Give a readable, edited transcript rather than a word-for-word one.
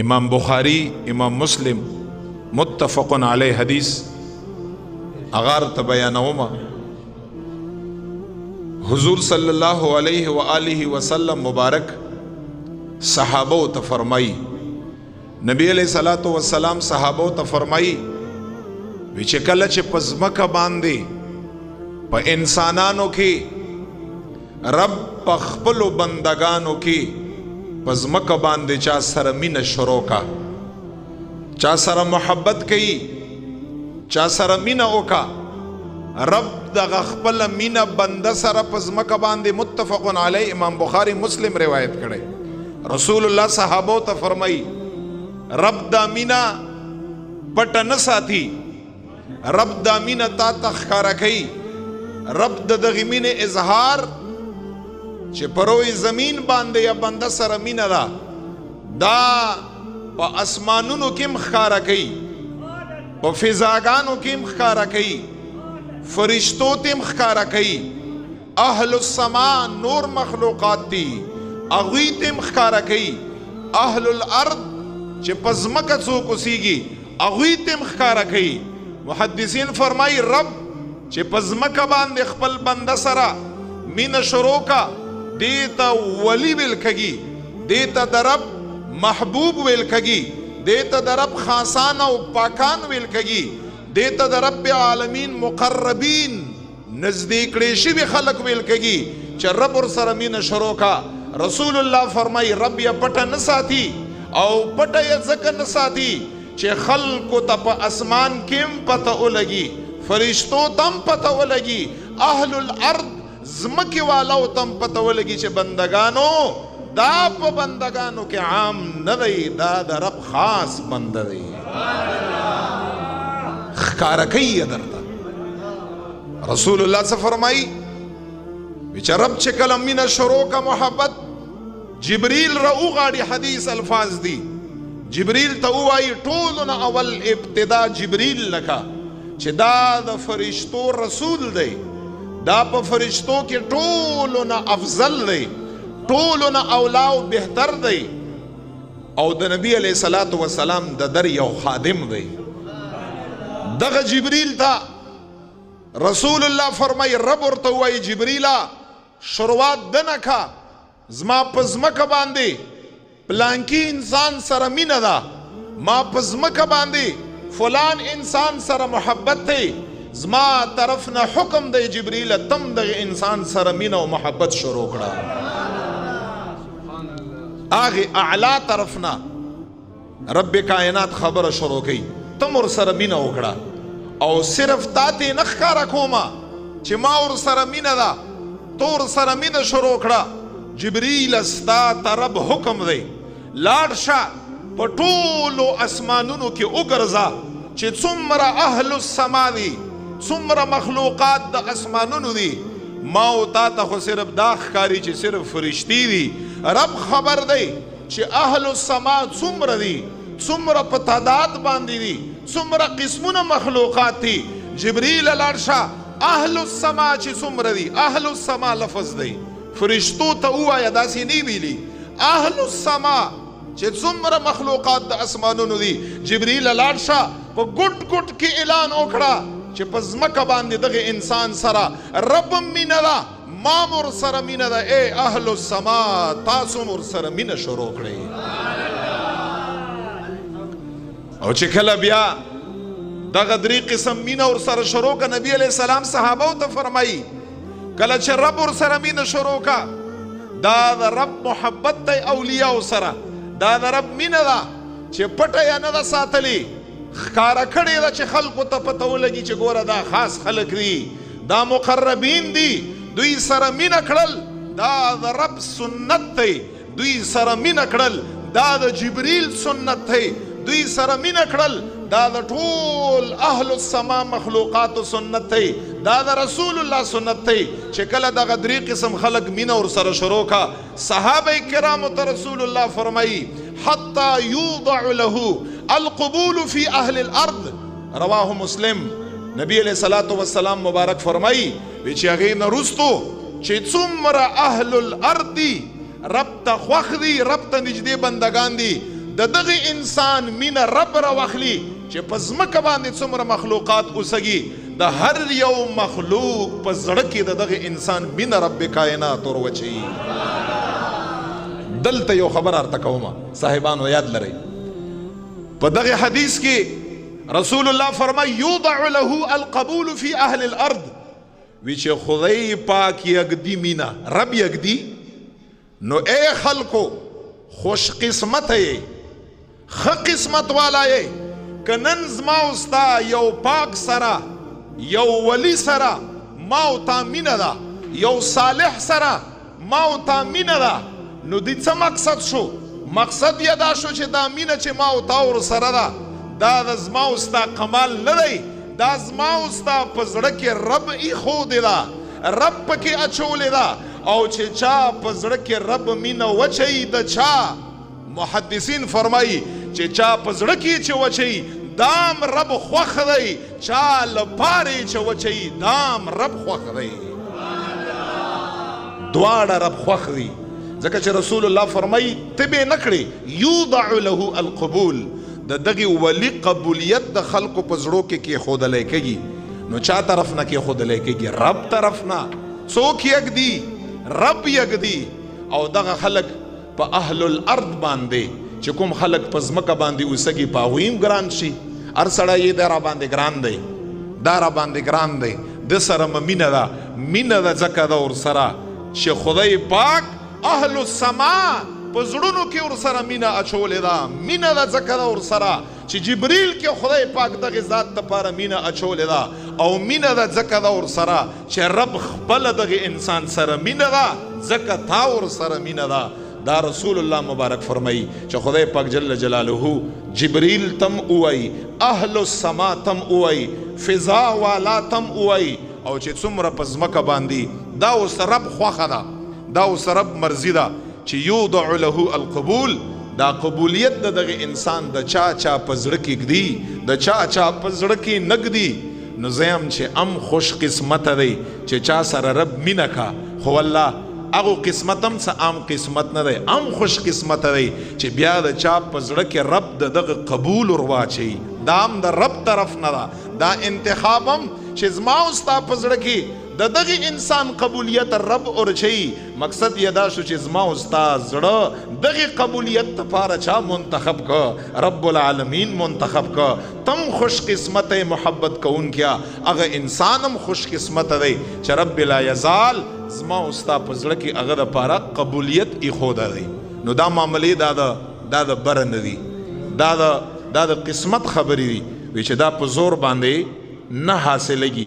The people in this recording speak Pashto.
امام بخاری امام مسلم متفق علیه حدیث اغار ته بیانوما. حضور صلی اللہ علیہ وآلہ وسلم مبارک صحابو ته فرمائی، نبی علیہ الصلوۃ والسلام صحابو ته فرمائی وی چې کله چې پزمکه باندې په انسانانو کې رب په خپل بندگانو کې پزمکه باندې چا سره مینه شروع کا، چا سره محبت کئی، چا سره مینه وکا، رب دغه خپل مینه بنده سره پزمکه باندې متفق علی امام بخاری مسلم روایت کړي. رسول الله صحابو ته فرمائی رب دا مینه پټ نه ساتي، رب دا مینه تا تخکارا کئی، رب دغه مینه اظهار چې پروي زمین باندې یا بنده سره مینه ده دا په اسمانونو کې مخکارا کوي، په فضاګانو کې مخکارا کوي، فرشتو ته مخکارا کوي، اهل السما نور مخلوقات دي اغوی ته مخکارا کوي، اهل الارض چې پزمکه څوک اوسیږي اغوی ته مخکارا کوي. محدثین فرمای رب چې پزمکه باندې خپل بنده سره مینه شروع کا، دیتا ولی ویل کگی، دیتا درب محبوب ویل کگی، دیتا درب خاصان و پاکان ویل کگی، دیتا درب عالمین مقربین نزدیک ریشی بھی خلق ویل کگی چا رب اور سرمین شروع کا. رسول اللہ فرمائی رب یا پٹا نساتی او پٹا یا زکر نساتی چا خلقو تا پا اسمان کم پتا اولگی، فرشتو تم پتا اولگی، اہل الارض زمکی والاو تم پتا ولگی چه بندگانو دا پا بندگانو کے عام ندی، دا دا رب خاص بنده دی خکارکی در دا. رسول اللہ سے فرمائی بیچا رب چه کلمین شروع کا محبت جبریل رؤو غاڑی حدیث الفاظ دی، جبریل تاو آئی طولنا اول ابتدا جبریل لکا چه دا دا فرشتو رسول دی، دا پا فرشتو کی طولنا افضل دی، طولنا اولاو بہتر دی، او دا نبی علیہ السلام دا در یو خادم دی. دغا جبریل تا رسول اللہ فرمائی رب ارتوائی جبریلا شروعات دنکا زما پزمکا باندی پلانکی انسان سر مین دا، ما پزمکا باندی فلان انسان سر محبت تی، زما طرفنا حکم دے جبریل تم دے انسان سر مینہ و محبت شروع کرا. آگے اعلیٰ طرفنا رب کائنات خبر شروع کی تم اور سر مینہ اکڑا او صرف تاتی نخکا رکھوما چی ما اور سر مینہ دا تو اور سر مینہ شروع کرا. جبریل استا ترب حکم دے لاڑشا پٹولو اسمانونو کی اگرزا چی څومره اہل السما دی، څومره مخلوقات د اسمانونو دی، ما او تا ته خو صرف دا ښکاري چې صرف فرشتي دي. رب خبر دی چې اهل السما څومره دي، څومره په تعداد باندې دي، څومره قسمونه مخلوقات دي. جبریل لاړ شه اهل السما چې څومره دي، اهل السما لفظ دی، فرشتو ته ووایه داسې نه ویلي، اهل السما چې څومره مخلوقات د اسمانونو دي. جبریل لاړ شه په ګوټ ګوټ کې اعلان وکړه چې په ځمکه باندې دغه انسان سره رب مینه ده، ما مور سره مینه ده، ای اهل السما تاسو مور سره مینه شروع کړئ. او چې کله بیا دغه درې قسم مینه ور سره شروع کا، نبی علیہ السلام صحابو ته فرمایي کله چې رب ور سره مینه شروع کا دا د رب محبت دی اولیاء سره، دا د رب مینه ده چې پټه یا نه ده ساتلی، خکاره کړې ده چې خلقو ته پته ولګي چې ګوره دا خاص خلق دي، دا مقربین دي، دوی سره مینه کړل دا د رب سنت دی، دوی سره مینه کړل دا د جبریل سنت دی، دوی سره مینه کړل دا د ټول اهل السما مخلوقات سنت دی، دا د رسول الله سنت دی. چې کله دغه درې قسم خلق مینه ور سره شروع کا، صحابه کرامو ته رسول الله فرمایي حتی یوضع له القبول فی اہل الارض، رواہ مسلم. نبی علیہ السلام مبارک فرمائی ویچی اغین رستو چی څومره اہل الارض دی، رب تا خوخ دی، رب تا نجدی بندگان دی، د دغه انسان مینه رب راواخلي چې په ځمکه باندې څومره مخلوقات اوسږي د هر یو مخلوق په زړه کې د دغه انسان مینه رب کائنات ورواچوي. دلته یو خبر ارته کومه صاحبانو یاد لرئ، په دغه حدیث کې رسول الله فرمای یوضع له القبول فی اهل الارض، وی چې خدای پاک یګدی مینا رب یګدی نو اے خلکو خوش قسمت یې خ قسمت والا یې کنن زما استا یو پاک سرا یو ولی سرا ما او تا مینا دا یو صالح سرا ما او تا مینا دا نو دی څه مقصد شو؟ مقصد یې دا شو چې دا مینه چې ما او تا ور سره ده دا د زما او ستا کمال نه دی، دا زما او ستا په زړه کې رب ایښودې ده، رب پکې اچولې ده. او چې چا په زړه کې رب مینه وچوي د چا محدثین فرمایي چې چا په زړه کې چې وچوي دام رب خوښ دی، چا لپاره چې وچوي دام رب خوښ دی، دواړه رب خوښ دي. ځکه چې رسول الله فرمایي ته به نه کړې یوضع له القبول، د دغه ولی قبولیت د خلکو په زړو کې کېښودلی کېږي. نو چا طرف نه کېښودلی کېږي؟ رب طرف نه. څوک یږدي؟ رب یږدي. او دغه خلک په اهل الارض باندې چې کوم خلک په ځمکه باندې اوسږي په هغوی هم ګران شي. هر سړی یې دا را باندې ګران دی، دا را باندې ګران دی، د سره مه مینه ده، مینه ده ځکه ده ورسره چې خدای پاک اهل السما په زړونو کې ورسره مینه اچولې ده، مینه ده ځکه ده ورسره چې جبریل کې خدای پاک دغه ذات دپاره مینه اچولې ده، او مینه ده ځکه ده ورسره چې رب خپله دغه انسان سره مینه ده ځکه تا ورسره مینه ده. دا رسول الله مبارک فرمایي چې خدای پاک جل جلاله جبریل تم اووی، اهل السما تم اووی، فضا والا تم اووی، او چې څومره په ځمکه باندې دا اوس رب خوښه ده، دا اوس رب مرضی ده چې یوضع له القبول، دا قبولیت د دغه انسان د چا چا په زړه کې ږدي، د چا چا په زړه کې نه ږدي. نو زیم چې ام خوش قسمته دی چې چا سره رب مینه کا، خو والله هغو قسمت هم څه عام قسمت نه دی، ام خوش قسمته دی چې بیا د چا په زړه کې رب د دغه قبول ورواچوي. دا هم د رب طرف نه ده، دا انتخاب هم چې زما او ستا په زړه کې د دغه انسان قبولیت رب ورچوي. مقصد یې دا شو چې زما او ستا زړه دغه قبولیت دپاره چا منتخب که؟ رب العالمین منتخب که. تم خوش قسمت محبت کوونکیا، هغه انسان هم خوش قسمت دی چې رب لا یزال زما او ستا په زړه کې هغه دپاره قبولیت ایښوده دی. نو دا معاملې دا د بره نه دي، دا د قسمت خبرې دي، وی چې دا په زور باندې نه حاصلېږي.